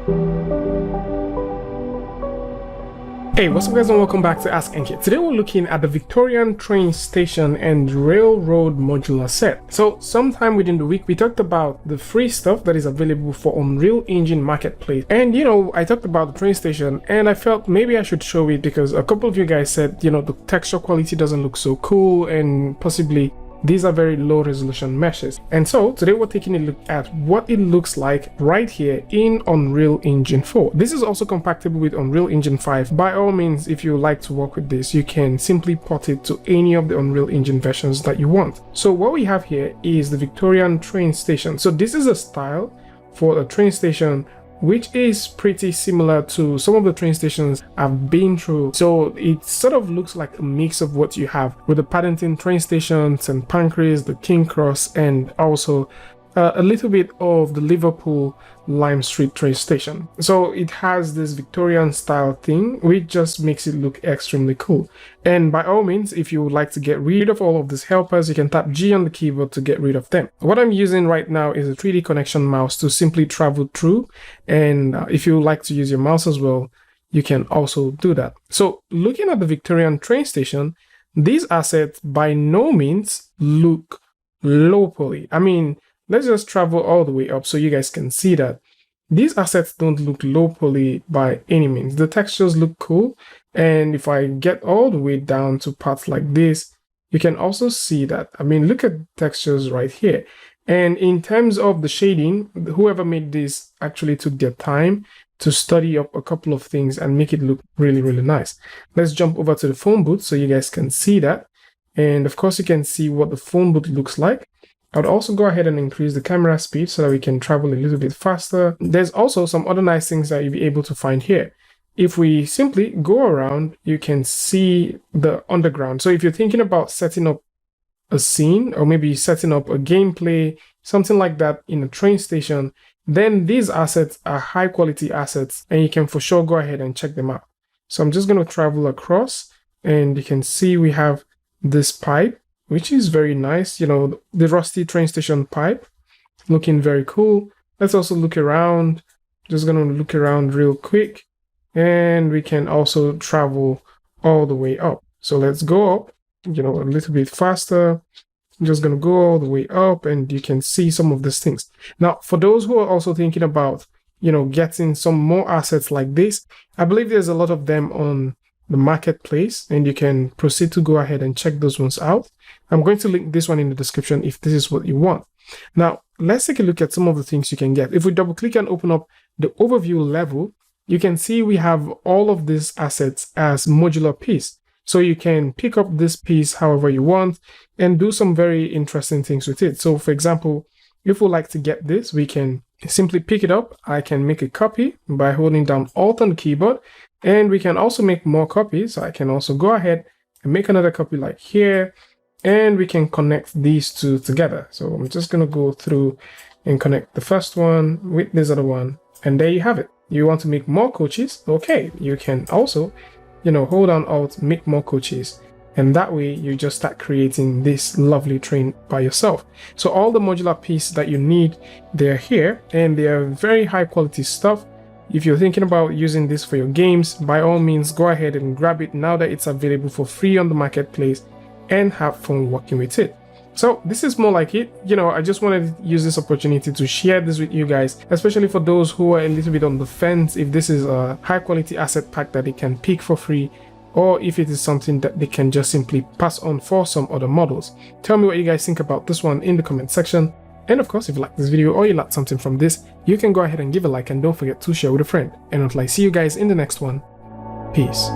Hey, what's up guys and welcome back to askNK. Today we're looking at the Victorian train station and railroad modular set. So sometime within the week we talked about the free stuff that is available for Unreal Engine Marketplace. And I talked about the train station and I felt maybe I should show it because a couple of you guys said, the texture quality doesn't look so cool and possibly these are very low resolution meshes. And so today we're taking a look at what it looks like right here in Unreal Engine 4. This is also compatible with Unreal Engine 5. By all means, if you like to work with this, you can simply port it to any of the Unreal Engine versions that you want. So what we have here is the Victorian train station. So this is a style for a train station which is pretty similar to some of the train stations I've been through. So it sort of looks like a mix of what you have with the Paddington train station, St. Pancras, the King Cross, and also a little bit of the Liverpool Lime Street train station. So it has this Victorian style thing which just makes it look extremely cool. And by all means, if you would like to get rid of all of these helpers, you can tap G on the keyboard to get rid of them. What I'm using right now is a 3D connection mouse to simply travel through, and if you would like to use your mouse as well, you can also do that. So looking at the Victorian train station, these assets by no means look low poly. I mean, let's just travel all the way up so you guys can see that these assets don't look low poly by any means. The textures look cool, and if I get all the way down to parts like this, you can also see that. I mean, look at textures right here. And in terms of the shading, whoever made this actually took their time to study up a couple of things and make it look really, really nice. Let's jump over to the phone booth so you guys can see that. And of course, you can see what the phone booth looks like. I would also go ahead and increase the camera speed so that we can travel a little bit faster. There's also some other nice things that you'll be able to find here. If we simply go around, you can see the underground. So if you're thinking about setting up a scene or maybe setting up a gameplay, something like that in a train station, then these assets are high quality assets and you can for sure go ahead and check them out. So I'm just going to travel across and you can see we have this pipe, which is very nice, the rusty train station pipe, looking very cool. Let's also look around. Just gonna look around real quick, and we can also travel all the way up. So let's go up, a little bit faster. I'm just gonna go all the way up, and you can see some of these things. Now, for those who are also thinking about, getting some more assets like this, I believe there's a lot of them on the marketplace, and you can proceed to go ahead and check those ones out. I'm going to link this one in the description if this is what you want. Now, let's take a look at some of the things you can get. If we double click and open up the overview level, you can see we have all of these assets as modular piece. So you can pick up this piece however you want and do some very interesting things with it. So for example, if we like to get this, we can simply pick it up. I can make a copy by holding down Alt on the keyboard, and we can also make more copies. So I can also go ahead and make another copy like here, and we can connect these two together. So I'm just going to go through and connect the first one with this other one, and there you have it. You want to make more coaches? Okay, you can also, hold down Alt, make more coaches. And that way you just start creating this lovely train by yourself. So all the modular pieces that you need, they're here, and they are very high quality stuff. If you're thinking about using this for your games, by all means, go ahead and grab it now that it's available for free on the marketplace and have fun working with it. So this is more like it. I just wanted to use this opportunity to share this with you guys, especially for those who are a little bit on the fence if this is a high quality asset pack that they can pick for free, or if it is something that they can just simply pass on for some other models. Tell me what you guys think about this one in the comment section. And of course, if you like this video or you like something from this, you can go ahead and give a like, and don't forget to share with a friend. And until I see you guys in the next one, peace.